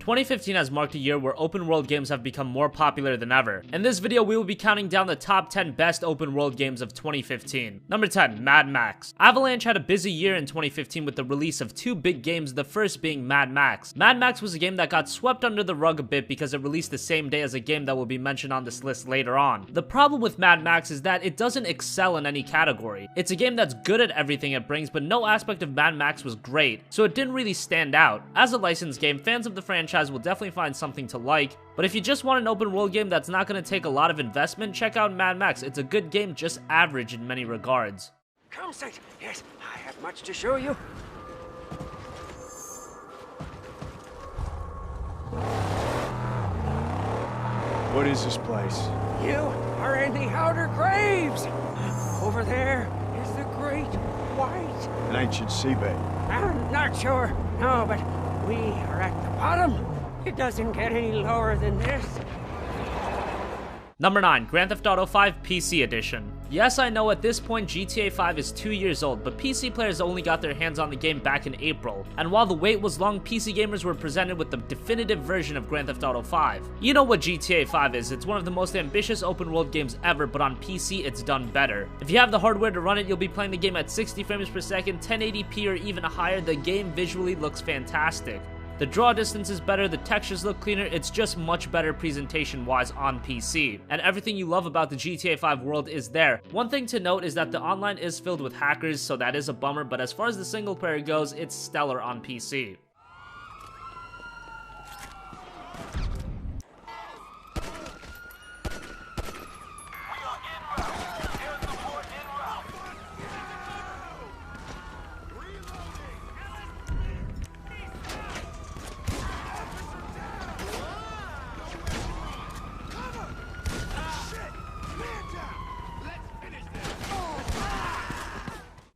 2015 has marked a year where open world games have become more popular than ever. In this video, we will be counting down the top 10 best open world games of 2015. Number 10, Mad Max. Avalanche had a busy year in 2015 with the release of two big games, the first being Mad Max. Mad Max was a game that got swept under the rug a bit because it released the same day as a game that will be mentioned on this list later on. The problem with Mad Max is that it doesn't excel in any category. It's a game that's good at everything it brings, but no aspect of Mad Max was great, so it didn't really stand out. As a licensed game, fans of the franchise will definitely find something to like, but if you just want an open world game that's not going to take a lot of investment, check out Mad Max. It's a good game, just average in many regards. Come, Saint. Yes, I have much to show you. What is this place? You are in the Outer Graves. Over there is the Great White. An ancient seabed. I'm not sure, no, but we are at the bottom. It doesn't get any lower than this. Number 9, Grand Theft Auto 5 PC Edition. Yes, I know at this point GTA 5 is 2 years old, but PC players only got their hands on the game back in April, and while the wait was long, PC gamers were presented with the definitive version of Grand Theft Auto 5. You know what GTA 5 is, it's one of the most ambitious open world games ever, but on PC it's done better. If you have the hardware to run it, you'll be playing the game at 60 frames per second, 1080p or even higher. The game visually looks fantastic. The draw distance is better, the textures look cleaner, it's just much better presentation-wise on PC. And everything you love about the GTA 5 world is there. One thing to note is that the online is filled with hackers, so that is a bummer, but as far as the single player goes, it's stellar on PC.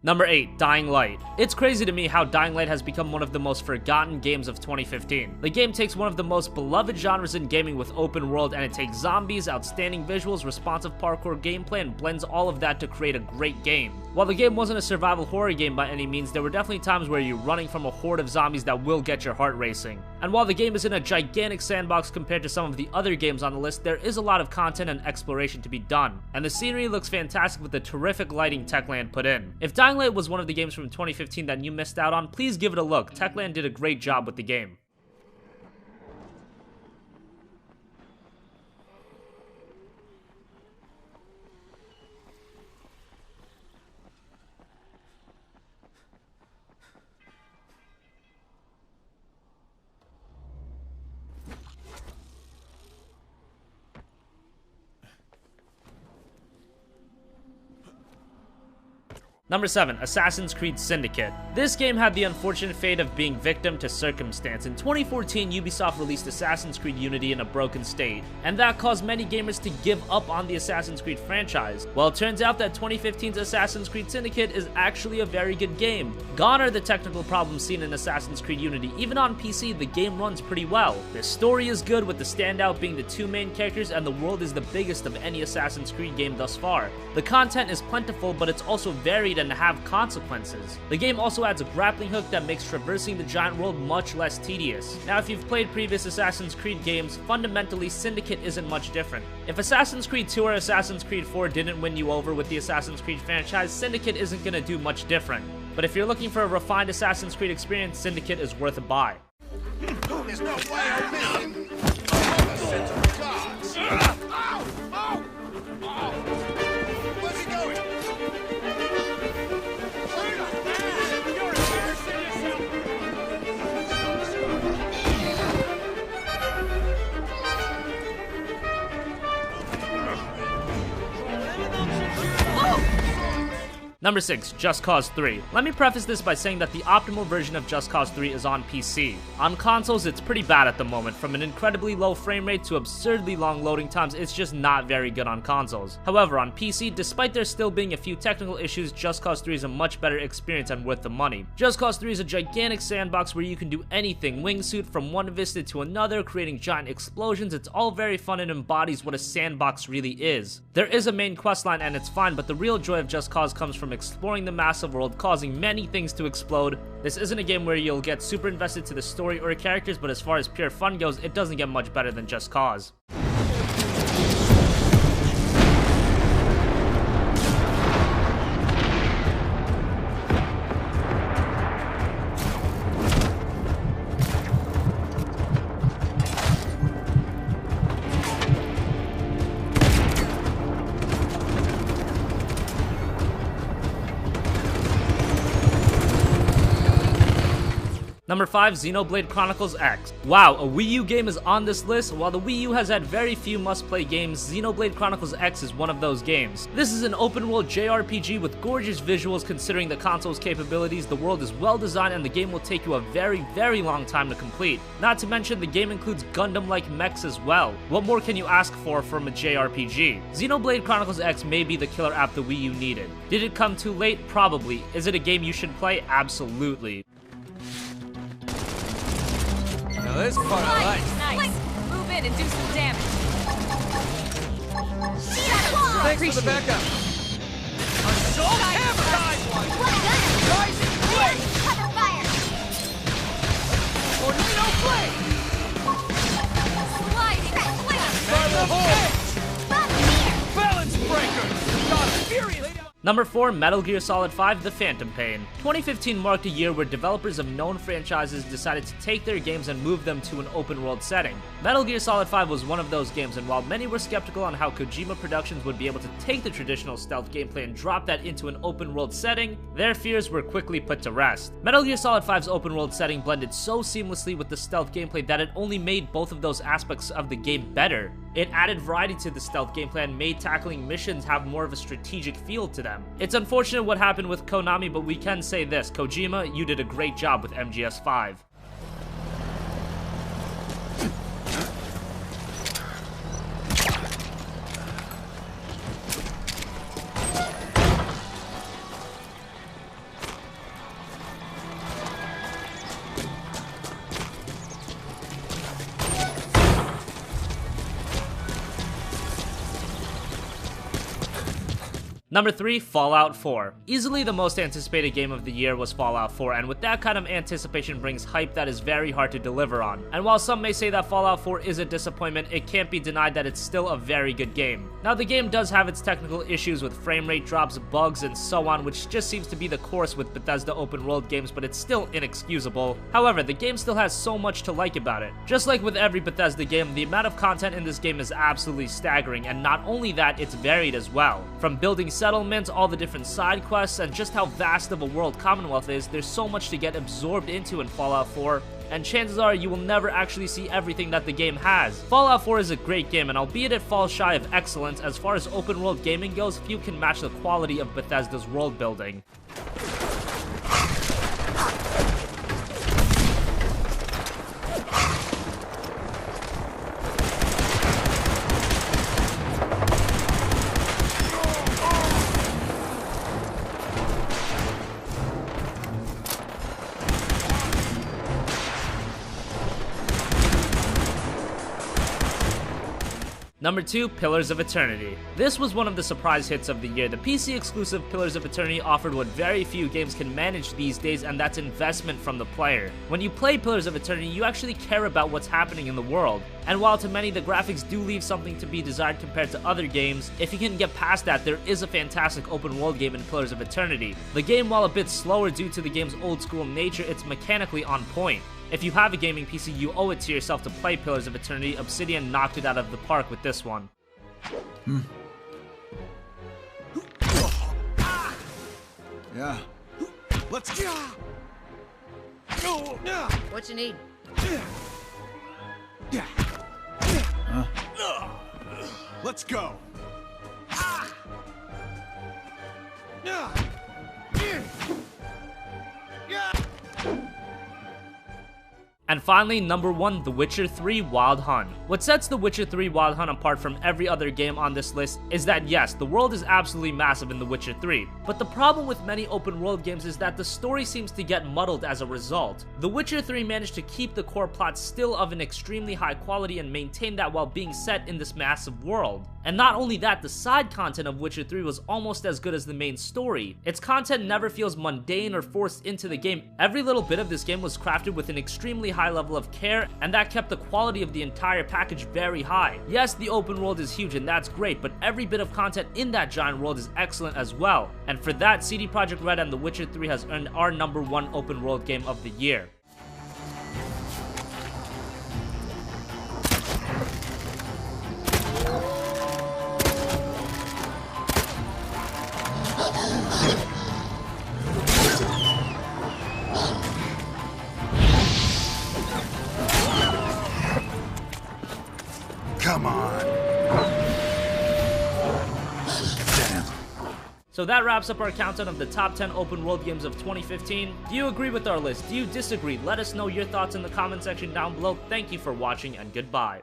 Number 8, Dying Light. It's crazy to me how Dying Light has become one of the most forgotten games of 2015. The game takes one of the most beloved genres in gaming with open world, and it takes zombies, outstanding visuals, responsive parkour gameplay, and blends all of that to create a great game. While the game wasn't a survival horror game by any means, there were definitely times where you're running from a horde of zombies that will get your heart racing. And while the game isn't a gigantic sandbox compared to some of the other games on the list, there is a lot of content and exploration to be done. And the scenery looks fantastic with the terrific lighting Techland put in. If Dying Light was one of the games from 2015 that you missed out on, please give it a look. Techland did a great job with the game. Number 7, Assassin's Creed Syndicate. This game had the unfortunate fate of being victim to circumstance. In 2014, Ubisoft released Assassin's Creed Unity in a broken state, and that caused many gamers to give up on the Assassin's Creed franchise. Well, it turns out that 2015's Assassin's Creed Syndicate is actually a very good game. Gone are the technical problems seen in Assassin's Creed Unity. Even on PC, the game runs pretty well. The story is good, with the standout being the two main characters, and the world is the biggest of any Assassin's Creed game thus far. The content is plentiful, but it's also varied and have consequences. The game also adds a grappling hook that makes traversing the giant world much less tedious. Now, if you've played previous Assassin's Creed games, fundamentally Syndicate isn't much different. If Assassin's Creed 2 or Assassin's Creed 4 didn't win you over with the Assassin's Creed franchise, Syndicate isn't gonna do much different. But if you're looking for a refined Assassin's Creed experience, Syndicate is worth a buy. There's no way I'm missing. Center of gods. Where's he going? Number 6, Just Cause 3. Let me preface this by saying that the optimal version of Just Cause 3 is on PC. On consoles, it's pretty bad at the moment. From an incredibly low frame rate to absurdly long loading times, it's just not very good on consoles. However, on PC, despite there still being a few technical issues, Just Cause 3 is a much better experience and worth the money. Just Cause 3 is a gigantic sandbox where you can do anything, wingsuit from one vista to another, creating giant explosions. It's all very fun and embodies what a sandbox really is. There is a main questline and it's fine, but the real joy of Just Cause comes from exploring the massive world, causing many things to explode. This isn't a game where you'll get super invested to the story or characters, but as far as pure fun goes, it doesn't get much better than Just Cause. Number 5, Xenoblade Chronicles X. Wow, a Wii U game is on this list. While the Wii U has had very few must-play games, Xenoblade Chronicles X is one of those games. This is an open-world JRPG with gorgeous visuals considering the console's capabilities. The world is well designed and the game will take you a very, very long time to complete. Not to mention, the game includes Gundam-like mechs as well. What more can you ask for from a JRPG? Xenoblade Chronicles X may be the killer app the Wii U needed. Did it come too late? Probably. Is it a game you should play? Absolutely. Now this part I like. Nice. Move in and do some damage. Thanks for the backup. Assault hammer! Rising flame! Cover fire. Tornado flame! Sliding flame. Fire hole! Balance breaker! Got a fury! Number 4, Metal Gear Solid 5: The Phantom Pain. 2015 marked a year where developers of known franchises decided to take their games and move them to an open-world setting. Metal Gear Solid 5 was one of those games, and while many were skeptical on how Kojima Productions would be able to take the traditional stealth gameplay and drop that into an open-world setting, their fears were quickly put to rest. Metal Gear Solid 5's open-world setting blended so seamlessly with the stealth gameplay that it only made both of those aspects of the game better. It added variety to the stealth gameplay and made tackling missions have more of a strategic feel to them. It's unfortunate what happened with Konami, but we can say this: Kojima, you did a great job with MGS5. Number 3, Fallout 4. Easily the most anticipated game of the year was Fallout 4, and with that kind of anticipation brings hype that is very hard to deliver on. And while some may say that Fallout 4 is a disappointment, it can't be denied that it's still a very good game. Now, the game does have its technical issues with frame rate drops, bugs, and so on, which just seems to be the course with Bethesda open world games, but it's still inexcusable. However, the game still has so much to like about it. Just like with every Bethesda game, the amount of content in this game is absolutely staggering, and not only that, it's varied as well. From building settlements, all the different side quests, and just how vast of a world Commonwealth is, there's so much to get absorbed into in Fallout 4, and chances are you will never actually see everything that the game has. Fallout 4 is a great game, and albeit it falls shy of excellence, as far as open world gaming goes, few can match the quality of Bethesda's world building. Number 2, Pillars of Eternity. This was one of the surprise hits of the year. The PC exclusive Pillars of Eternity offered what very few games can manage these days, and that's investment from the player. When you play Pillars of Eternity, you actually care about what's happening in the world. And while to many the graphics do leave something to be desired compared to other games, if you can get past that, there is a fantastic open world game in Pillars of Eternity. The game, while a bit slower due to the game's old school nature, it's mechanically on point. If you have a gaming PC, you owe it to yourself to play Pillars of Eternity. Obsidian knocked it out of the park with this one. Yeah. Let's go. What you need? Let's go. And And finally, number 1, The Witcher 3 Wild Hunt. What sets The Witcher 3 Wild Hunt apart from every other game on this list is that yes, the world is absolutely massive in The Witcher 3, but the problem with many open world games is that the story seems to get muddled as a result. The Witcher 3 managed to keep the core plot still of an extremely high quality and maintain that while being set in this massive world. And not only that, the side content of Witcher 3 was almost as good as the main story. Its content never feels mundane or forced into the game. Every little bit of this game was crafted with an extremely high level of care, and that kept the quality of the entire package very high. Yes, the open world is huge and that's great, but every bit of content in that giant world is excellent as well. And for that, CD Projekt Red and The Witcher 3 has earned our number 1 open world game of the year. Come on. Damn. So that wraps up our countdown of the top 10 open world games of 2015. Do you agree with our list? Do you disagree? Let us know your thoughts in the comment section down below. Thank you for watching and goodbye.